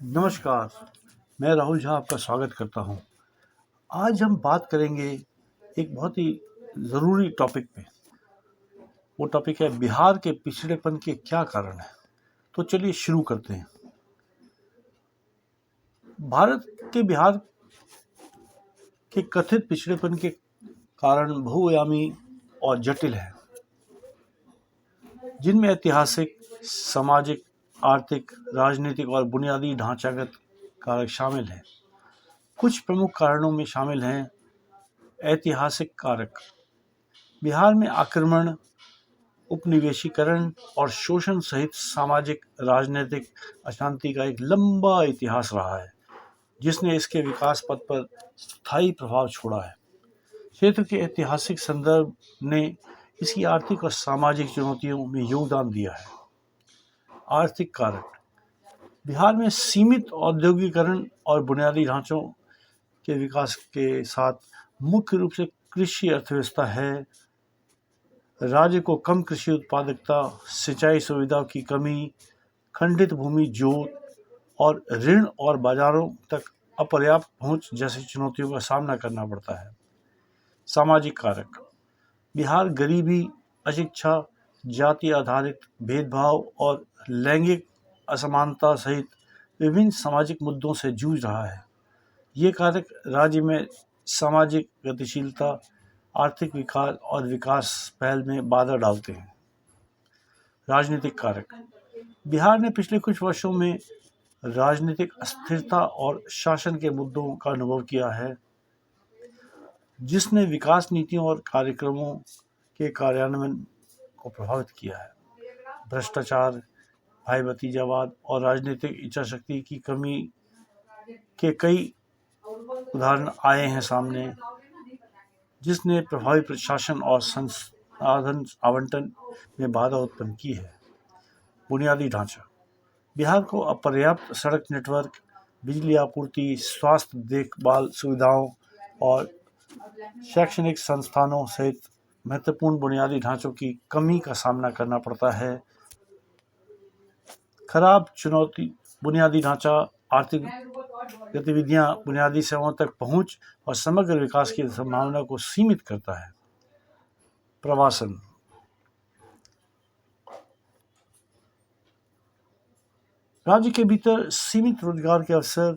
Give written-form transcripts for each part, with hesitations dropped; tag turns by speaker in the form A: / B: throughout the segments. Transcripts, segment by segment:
A: नमस्कार, मैं राहुल झा आपका स्वागत करता हूँ। आज हम बात करेंगे एक बहुत ही ज़रूरी टॉपिक पे। वो टॉपिक है बिहार के पिछड़ेपन के क्या कारण हैं। तो चलिए शुरू करते हैं। भारत के बिहार के कथित पिछड़ेपन के कारण बहुआयामी और जटिल हैं, जिनमें ऐतिहासिक, सामाजिक, आर्थिक, राजनीतिक और बुनियादी ढांचागत कारक शामिल हैं। कुछ प्रमुख कारणों में शामिल हैं ऐतिहासिक कारक। बिहार में आक्रमण, उपनिवेशीकरण और शोषण सहित सामाजिक राजनीतिक अशांति का एक लंबा इतिहास रहा है, जिसने इसके विकास पथ पर स्थायी प्रभाव छोड़ा है। क्षेत्र के ऐतिहासिक संदर्भ ने इसकी आर्थिक और सामाजिक चुनौतियों में योगदान दिया है। आर्थिक कारक। बिहार में सीमित औद्योगिकरण और बुनियादी ढांचों के विकास के साथ मुख्य रूप से कृषि अर्थव्यवस्था है। राज्य को कम कृषि उत्पादकता, सिंचाई सुविधाओं की कमी, खंडित भूमि जोत और ऋण और बाजारों तक अपर्याप्त पहुंच जैसी चुनौतियों का सामना करना पड़ता है। सामाजिक कारक। बिहार गरीबी, अशिक्षा, जाति आधारित भेदभाव और लैंगिक असमानता सहित विभिन्न सामाजिक मुद्दों से जूझ रहा है। ये कारक राज्य में सामाजिक गतिशीलता, आर्थिक विकास और विकास पहल में बाधा डालते हैं। राजनीतिक कारक। बिहार ने पिछले कुछ वर्षों में राजनीतिक अस्थिरता और शासन के मुद्दों का अनुभव किया है, जिसने विकास नीतियों और कार्यक्रमों के कार्यान्वयन को प्रभावित किया है। भ्रष्टाचार, भाई भतीजावाद और राजनीतिक इच्छाशक्ति की कमी के कई उदाहरण आए हैं सामने, जिसने प्रभावी प्रशासन और संसाधन आवंटन में बाधा उत्पन्न की है। बुनियादी ढांचा। बिहार को अपर्याप्त सड़क नेटवर्क, बिजली आपूर्ति, स्वास्थ्य देखभाल सुविधाओं और शैक्षणिक संस्थानों सहित महत्वपूर्ण बुनियादी ढांचों की कमी का सामना करना पड़ता है। खराब चुनौती बुनियादी ढांचा, आर्थिक गतिविधियां बुनियादी सेवाओं तक पहुंच और समग्र विकास की संभावना को सीमित करता है। प्रवासन। राज्य के भीतर सीमित रोजगार के अवसर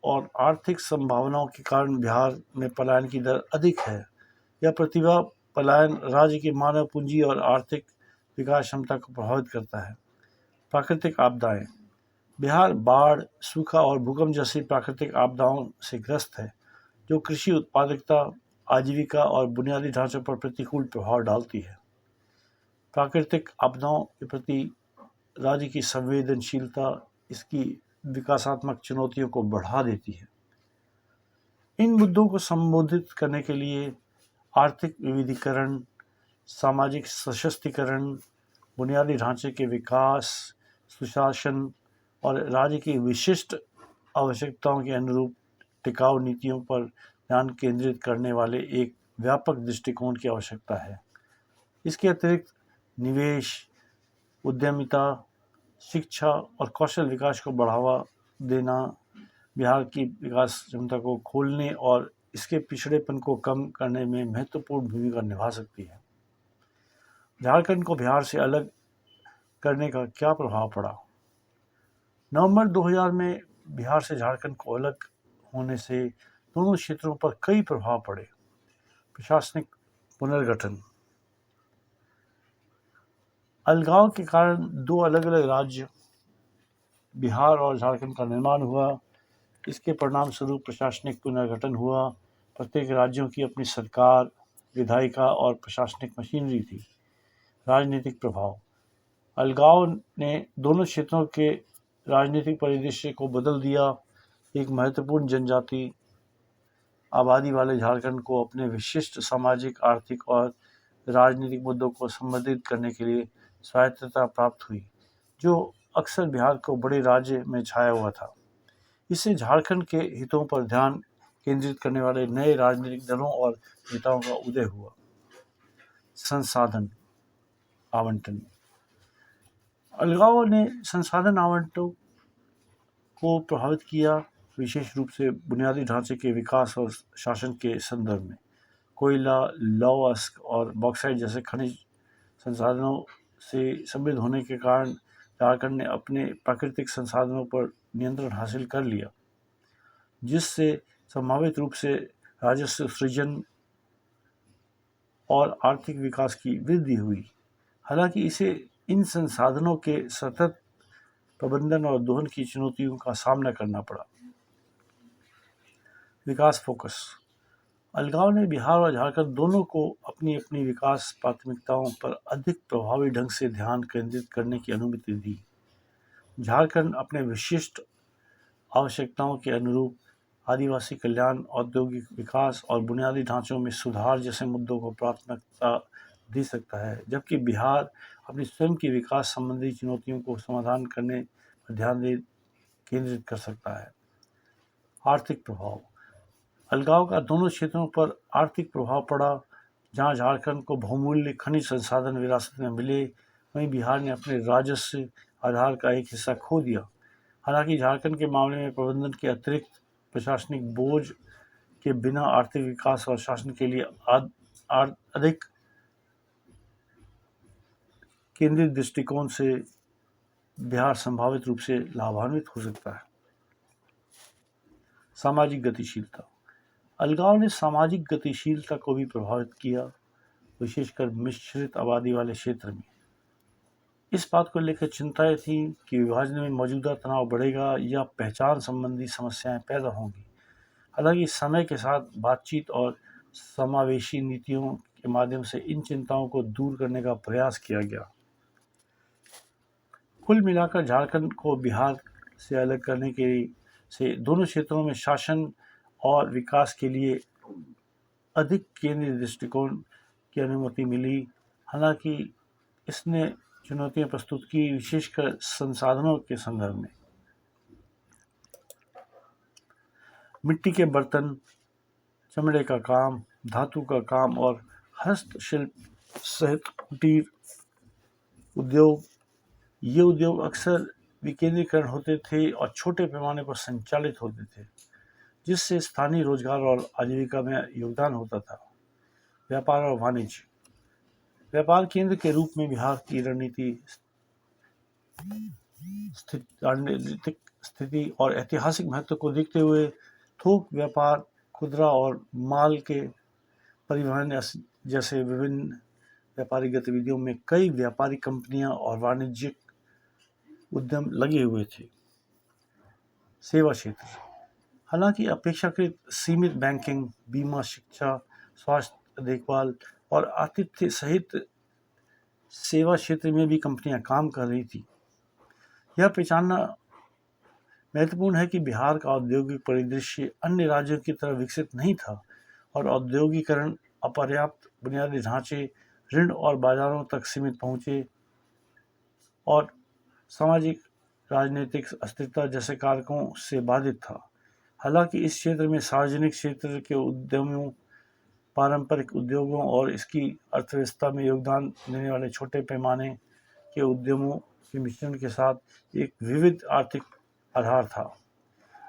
A: और आर्थिक संभावनाओं के कारण बिहार में पलायन की दर अधिक है। यह प्रतिभा पलायन राज्य की मानव पूंजी और आर्थिक विकास क्षमता को प्रभावित करता है। प्राकृतिक आपदाएं। बिहार बाढ़, सूखा और भूकंप जैसी प्राकृतिक आपदाओं से ग्रस्त है, जो कृषि उत्पादकता, आजीविका और बुनियादी ढांचों पर प्रतिकूल प्रभाव डालती है। प्राकृतिक आपदाओं के प्रति राज्य की संवेदनशीलता इसकी विकासात्मक चुनौतियों को बढ़ा देती है। इन मुद्दों को संबोधित करने के लिए आर्थिक विविधीकरण, सामाजिक सशक्तिकरण, बुनियादी ढांचे के विकास, सुशासन और राज्य की विशिष्ट आवश्यकताओं के अनुरूप टिकाऊ नीतियों पर ध्यान केंद्रित करने वाले एक व्यापक दृष्टिकोण की आवश्यकता है। इसके अतिरिक्त निवेश, उद्यमिता, शिक्षा और कौशल विकास को बढ़ावा देना बिहार की विकास क्षमता को खोलने और इसके पिछड़ेपन को कम करने में महत्वपूर्ण भूमिका निभा सकती है। झारखंड को बिहार से अलग करने का क्या प्रभाव पड़ा? नवंबर 2000 में बिहार से झारखंड को अलग होने से दोनों क्षेत्रों पर कई प्रभाव पड़े। प्रशासनिक पुनर्गठन। अलगाव के कारण दो अलग अलग राज्य बिहार और झारखंड का निर्माण हुआ। इसके परिणाम स्वरूप प्रशासनिक पुनर्गठन हुआ। प्रत्येक राज्यों की अपनी सरकार, विधायिका और प्रशासनिक मशीनरी थी। राजनीतिक प्रभाव। अलगाव ने दोनों क्षेत्रों के राजनीतिक परिदृश्य को बदल दिया। एक महत्वपूर्ण जनजाति आबादी वाले झारखंड को अपने विशिष्ट सामाजिक, आर्थिक और राजनीतिक मुद्दों को संबोधित करने के लिए स्वायत्तता प्राप्त हुई, जो अक्सर बिहार को बड़े राज्य में छाया हुआ था। इससे झारखंड के हितों पर ध्यान केंद्रित करने वाले नए राजनीतिक दलों और नेताओं का उदय हुआ। संसाधन आवंटन। अलगाव ने संसाधन आवंटन को प्रभावित किया, विशेष रूप से बुनियादी ढांचे के विकास और शासन के संदर्भ में। कोयला, लौह अयस्क और बॉक्साइट जैसे खनिज संसाधनों से समृद्ध होने के कारण झारखंड ने अपने प्राकृतिक संसाधनों पर नियंत्रण हासिल कर लिया, जिससे संभावित रूप से राजस्व सृजन और आर्थिक विकास की वृद्धि हुई। हालांकि इसे इन संसाधनों के सतत प्रबंधन और दोहन की चुनौतियों का सामना करना पड़ा। विकास फोकस। अलगाव ने बिहार और झारखंड दोनों को अपनी अपनी विकास प्राथमिकताओं पर अधिक प्रभावी ढंग से ध्यान केंद्रित करने की अनुमति दी। झारखंड अपने विशिष्ट आवश्यकताओं के अनुरूप आदिवासी कल्याण, औद्योगिक विकास और बुनियादी ढांचों में सुधार जैसे मुद्दों को प्राथमिकता दे सकता है, जबकि बिहार अपनी स्वयं की विकास संबंधी चुनौतियों को समाधान करने पर ध्यान केंद्रित कर सकता है। आर्थिक प्रभाव। अलगाव का दोनों क्षेत्रों पर आर्थिक प्रभाव पड़ा। जहां झारखंड को बहुमूल्य खनिज संसाधन विरासत में मिले, वहीं बिहार ने अपने राजस्व आधार का एक हिस्सा खो दिया। हालांकि झारखंड के मामले में प्रबंधन के अतिरिक्त प्रशासनिक बोझ के बिना आर्थिक विकास और शासन के लिए अधिक केंद्रित दृष्टिकोण से बिहार संभावित रूप से लाभान्वित हो सकता है। सामाजिक गतिशीलता। अलगाव ने सामाजिक गतिशीलता को भी प्रभावित किया, विशेषकर मिश्रित आबादी वाले क्षेत्र में। इस बात को लेकर चिंताएं थी कि विभाजन में मौजूदा तनाव बढ़ेगा या पहचान संबंधी समस्याएं पैदा होंगी। हालांकि समय के साथ बातचीत और समावेशी नीतियों के माध्यम से इन चिंताओं को दूर करने का प्रयास किया गया। कुल मिलाकर झारखंड को बिहार से अलग करने के से दोनों क्षेत्रों में शासन और विकास के लिए अधिक केंद्रीय दृष्टिकोण की अनुमति मिली। हालांकि इसने चुनौतियां प्रस्तुत की, विशेषकर संसाधनों के संदर्भ में। मिट्टी के बर्तन, चमड़े का काम, धातु का काम और हस्तशिल्प सहित कुटीर उद्योग, ये उद्योग अक्सर विकेंद्रीकरण होते थे और छोटे पैमाने पर संचालित होते थे, जिससे स्थानीय रोजगार और आजीविका में योगदान होता था। व्यापार और वाणिज्य। व्यापार केंद्र के रूप में बिहार की रणनीतिक स्थिति और ऐतिहासिक महत्व को देखते हुए थोक व्यापार, खुदरा और माल के परिवहन जैसे विभिन्न व्यापारिक गतिविधियों में कई व्यापारी कंपनियां और वाणिज्यिक उद्यम लगे हुए थे। सेवा क्षेत्र। हालांकि अपेक्षाकृत सीमित बैंकिंग, बीमा, शिक्षा, स्वास्थ्य देखभाल और आतिथ्य सहित सेवा क्षेत्र में भी कंपनियां काम कर रही थी। यह पहचानना महत्वपूर्ण है कि बिहार का औद्योगिक परिदृश्य अन्य राज्यों की तरह विकसित नहीं था और औद्योगिकरण, अपर्याप्त बुनियादी ढांचे, ऋण और बाजारों तक सीमित पहुंचे और सामाजिक राजनीतिक अस्थिरता जैसे कारकों से बाधित था। हालांकि इस क्षेत्र में सार्वजनिक क्षेत्र के उद्यमों, पारंपरिक उद्योगों और इसकी अर्थव्यवस्था में योगदान देने वाले छोटे पैमाने के उद्यमों के मिश्रण के साथ एक विविध आर्थिक आधार था।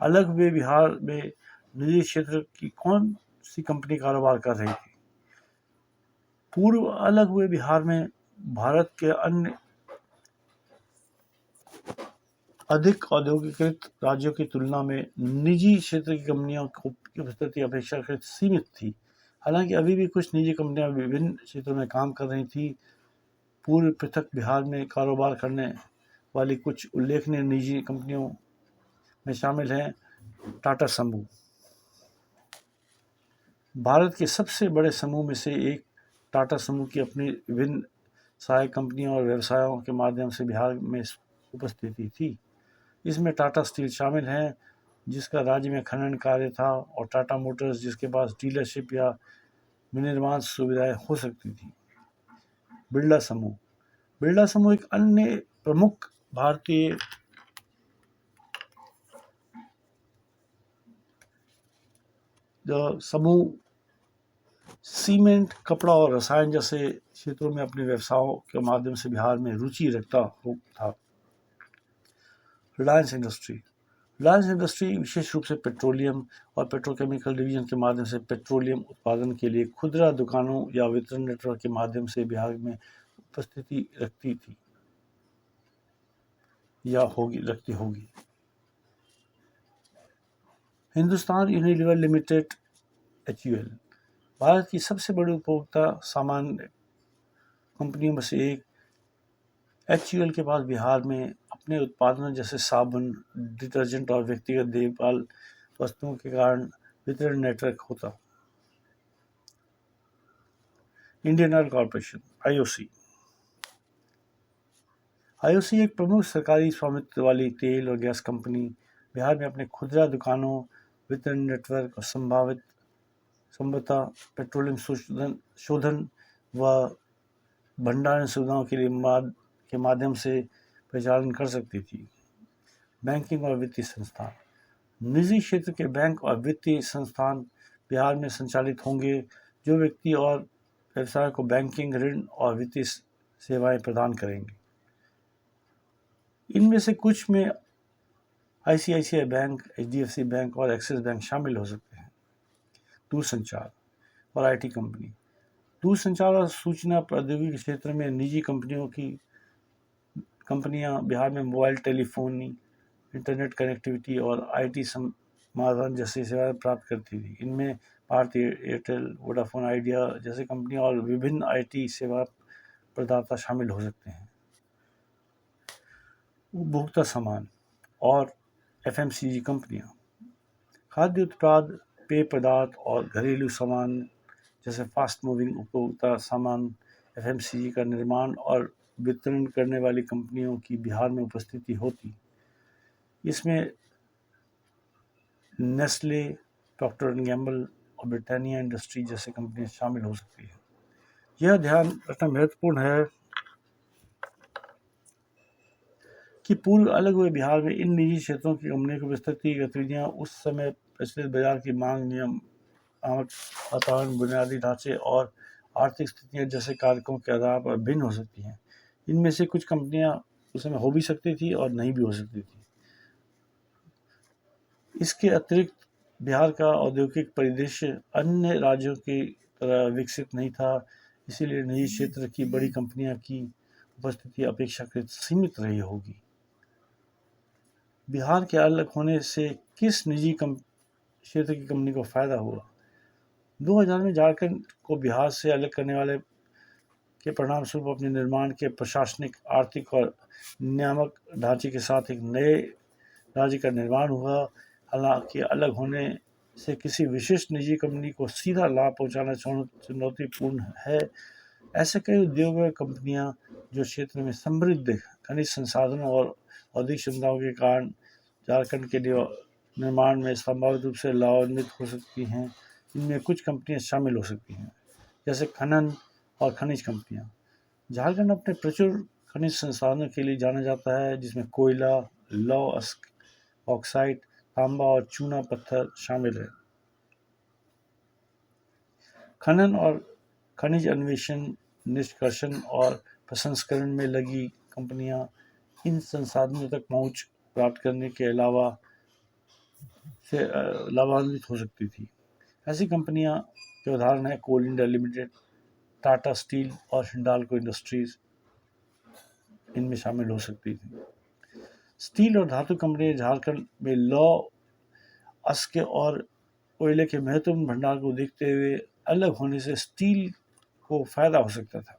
A: अलग हुए बिहार में निजी क्षेत्र की कौन सी कंपनी कारोबार कर रही थी? पूर्व अलग हुए बिहार में भारत के अन्य अधिक औद्योगिकृत राज्यों की तुलना में निजी क्षेत्र की कंपनियों की उपस्थिति अपेक्षाकृत सीमित थी। हालांकि अभी भी कुछ निजी कंपनियां विभिन्न क्षेत्रों में काम कर रही थी। पूर्व पृथक बिहार में कारोबार करने वाली कुछ उल्लेखनीय निजी कंपनियों में शामिल हैं टाटा समूह। भारत के सबसे बड़े समूह में से एक टाटा समूह की अपनी विभिन्न सहायक कंपनियों और व्यवसायों के माध्यम से बिहार में उपस्थिति थी। इसमें टाटा स्टील शामिल है, जिसका राज्य में खनन कार्य था, और टाटा मोटर्स, जिसके पास डीलरशिप या विनिर्माण सुविधाएं हो सकती थी। बिरला समूह एक अन्य प्रमुख भारतीय समूह सीमेंट, कपड़ा और रसायन जैसे क्षेत्रों में अपने व्यवसायों के माध्यम से बिहार में रुचि रखता था। रिलायंस इंडस्ट्री। रिलायंस इंडस्ट्री विशेष रूप से पेट्रोलियम और पेट्रोकेमिकल डिवीजन के माध्यम से पेट्रोलियम उत्पादन के लिए खुदरा दुकानों या वितरण नेटवर्क के माध्यम से बिहार में उपस्थिति रखती थी या रखती होगी। Hindustan Unilever limited HUL Bharat की सबसे बड़ी उपभोक्ता सामान्य कंपनियों में से एक। HUL के पास बिहार में अपने उत्पादनों जैसे साबुन, डिटर्जेंट और व्यक्तिगत देखभाल वस्तुओं के कारण वितरण नेटवर्क होता। इंडियन ऑयल कॉरपोरेशन IOC एक प्रमुख सरकारी स्वामित्व वाली तेल और गैस कंपनी बिहार में अपने खुदरा दुकानों, वितरण नेटवर्क और संभवतः पेट्रोलियम शोधन व भंडारण सुविधाओं के माध्यम से परिचालन कर सकती थी। बैंकिंग और वित्तीय संस्थान निजी क्षेत्र के बैंक और वित्तीय संस्थान बिहार में संचालित होंगे जो व्यक्ति और व्यवसाय को बैंकिंग, ऋण और वित्तीय सेवाएं प्रदान करेंगे। इनमें से कुछ में ICICI बैंक, HDFC बैंक और एक्सिस बैंक शामिल हो सकते हैं। दूरसंचार और IT कंपनी दूरसंचार और सूचना प्रौद्योगिकी क्षेत्र में निजी कंपनियां बिहार में मोबाइल टेलीफोनी, इंटरनेट कनेक्टिविटी और IT समाधान जैसी सेवाएं प्राप्त करती थी। इनमें भारती एयरटेल, वोडाफोन आइडिया जैसी कंपनियां और विभिन्न IT सेवा प्रदाता शामिल हो सकते हैं। उपभोक्ता सामान और FMCG कंपनियां खाद्य उत्पाद, पेय पदार्थ और घरेलू सामान जैसे फास्ट मूविंग उपभोक्ता सामान FMCG का निर्माण और वितरण करने वाली कंपनियों की बिहार में उपस्थिति होती। इसमें नेस्ले, प्रॉक्टर एंड गैम्बल और ब्रिटानिया इंडस्ट्री जैसी कंपनियां शामिल हो सकती है। यह ध्यान रखना महत्वपूर्ण है कि पूर्व अलग हुए बिहार में इन निजी क्षेत्रों की कंपनियों की विस्तृत गतिविधियां उस समय प्रचलित बाजार की मांग, नियम, वातावरण, बुनियादी ढांचे और आर्थिक स्थितियां जैसे कारकों के आधार पर भिन्न हो सकती हैं। इनमें से कुछ कंपनियां उस समय हो भी सकती थी और नहीं भी हो सकती थी। इसके अतिरिक्त बिहार का औद्योगिक परिदृश्य अन्य राज्यों की तरह विकसित नहीं था, इसीलिए निजी क्षेत्र की बड़ी कंपनियों की उपस्थिति अपेक्षाकृत सीमित रही होगी। बिहार के अलग होने से किस निजी क्षेत्र की कंपनी को फायदा हुआ? 2000 में झारखंड को बिहार से अलग करने वाले के परिणाम स्वरूप अपने निर्माण के प्रशासनिक, आर्थिक और नियामक ढांचे के साथ एक नए राज्य का निर्माण हुआ। हालांकि अलग होने से किसी विशिष्ट निजी कंपनी को सीधा लाभ पहुंचाना चुनौतीपूर्ण है। ऐसे कई उद्योग और कंपनियां जो क्षेत्र में समृद्ध खनिज संसाधनों और औद्योगिक क्षमताओं के कारण झारखंड के निर्माण में संभावित रूप से लाभान्वित हो सकती हैं। इनमें कुछ कंपनियां शामिल हो सकती हैं, जैसे खनन और खनिज कंपनियां। झारखंड अपने प्रचुर खनिज संसाधनों के लिए जाना जाता है, जिसमें कोयला, लौह ऑक्साइड, तांबा और चूना पत्थर शामिल है। खनन और खनिज अन्वेषण, निष्कर्षण और प्रसंस्करण में लगी कंपनियां इन संसाधनों तक पहुंच प्राप्त करने के अलावा से लाभान्वित हो सकती थी। ऐसी कंपनियां के उदाहरण हैं कोल इंडिया लिमिटेड, टाटा स्टील और हिंडाल्को इंडस्ट्रीज इनमें शामिल हो सकती थी। स्टील और धातु कंपनियां झारखंड में लौह, अयस्क और कोयले के महत्वपूर्ण भंडार को देखते हुए अलग होने से स्टील को फायदा हो सकता था।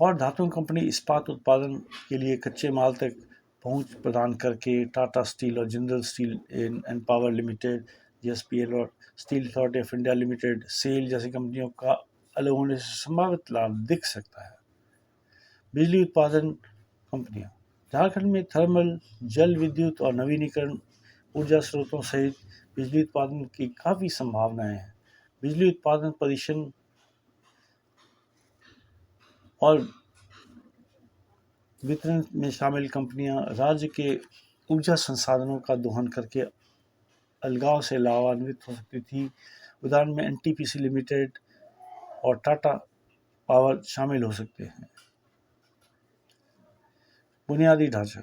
A: और धातु कंपनी इस्पात उत्पादन के लिए कच्चे माल तक पहुंच प्रदान करके टाटा स्टील और Jindal steel and power limited, JSPL और steel authority of India limited, SAIL जैसी कंपनियों का अलग होने से संभावित लाभ दिख सकता है। बिजली उत्पादन कंपनियां झारखंड में थर्मल, जल विद्युत और नवीनीकरण ऊर्जा स्रोतों सहित बिजली उत्पादन की काफ़ी संभावनाएं हैं। बिजली उत्पादन परिक्षण और वितरण में शामिल कंपनियां राज्य के ऊर्जा संसाधनों का दोहन करके अलगाव से लाभान्वित हो सकती थी। उदाहरण में NTPC लिमिटेड और टाटा पावर शामिल हो सकते हैं। बुनियादी ढांचा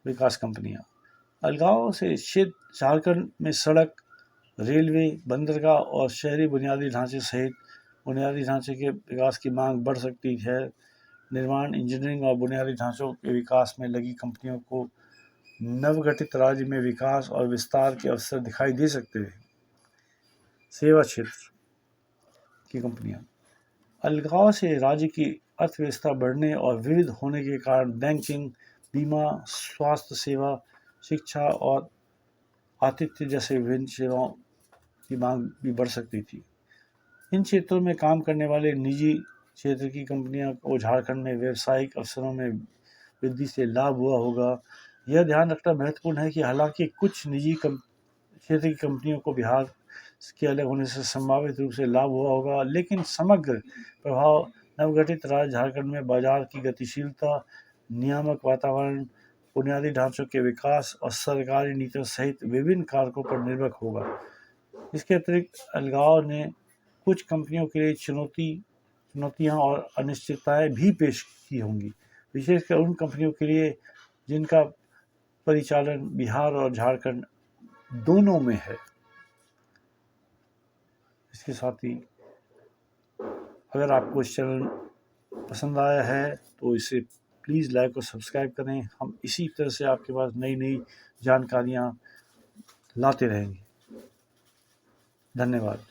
A: विकास कंपनियां। अलगाव से क्षेत्र झारखंड में सड़क, रेलवे, बंदरगाह और शहरी बुनियादी ढांचे सहित बुनियादी ढांचे के विकास की मांग बढ़ सकती है। निर्माण, इंजीनियरिंग और बुनियादी ढांचों के विकास में लगी कंपनियों को नवगठित राज्य में विकास और विस्तार के अवसर दिखाई दे सकते हैं। सेवा क्षेत्र की कंपनियां। अलगाव से राज्य की अर्थव्यवस्था बढ़ने और विविध होने के कारण बैंकिंग, बीमा, स्वास्थ्य सेवा, शिक्षा और आतिथ्य जैसे विभिन्न सेवाओं की मांग भी बढ़ सकती थी। इन क्षेत्रों में काम करने वाले निजी क्षेत्र की कंपनियों को झारखंड में व्यावसायिक अवसरों में वृद्धि से लाभ हुआ होगा। यह ध्यान रखना महत्वपूर्ण है कि हालांकि कुछ निजी क्षेत्र की कंपनियों को बिहार के अलग होने से संभावित रूप से लाभ हुआ होगा, लेकिन समग्र प्रभाव नवगठित राज्य झारखंड में बाजार की गतिशीलता, नियामक वातावरण, बुनियादी ढांचों के विकास और सरकारी नीतियों सहित विभिन्न कारकों पर निर्भर होगा। इसके अतिरिक्त अलगाव ने कुछ कंपनियों के लिए चुनौतियां और अनिश्चितताएं भी पेश की होंगी, विशेषकर उन कंपनियों के लिए जिनका परिचालन बिहार और झारखंड दोनों में है। इसके साथ ही अगर आपको इस चैनल पसंद आया है तो इसे प्लीज़ लाइक और सब्सक्राइब करें। हम इसी तरह से आपके पास नई नई जानकारियाँ लाते रहेंगे। धन्यवाद।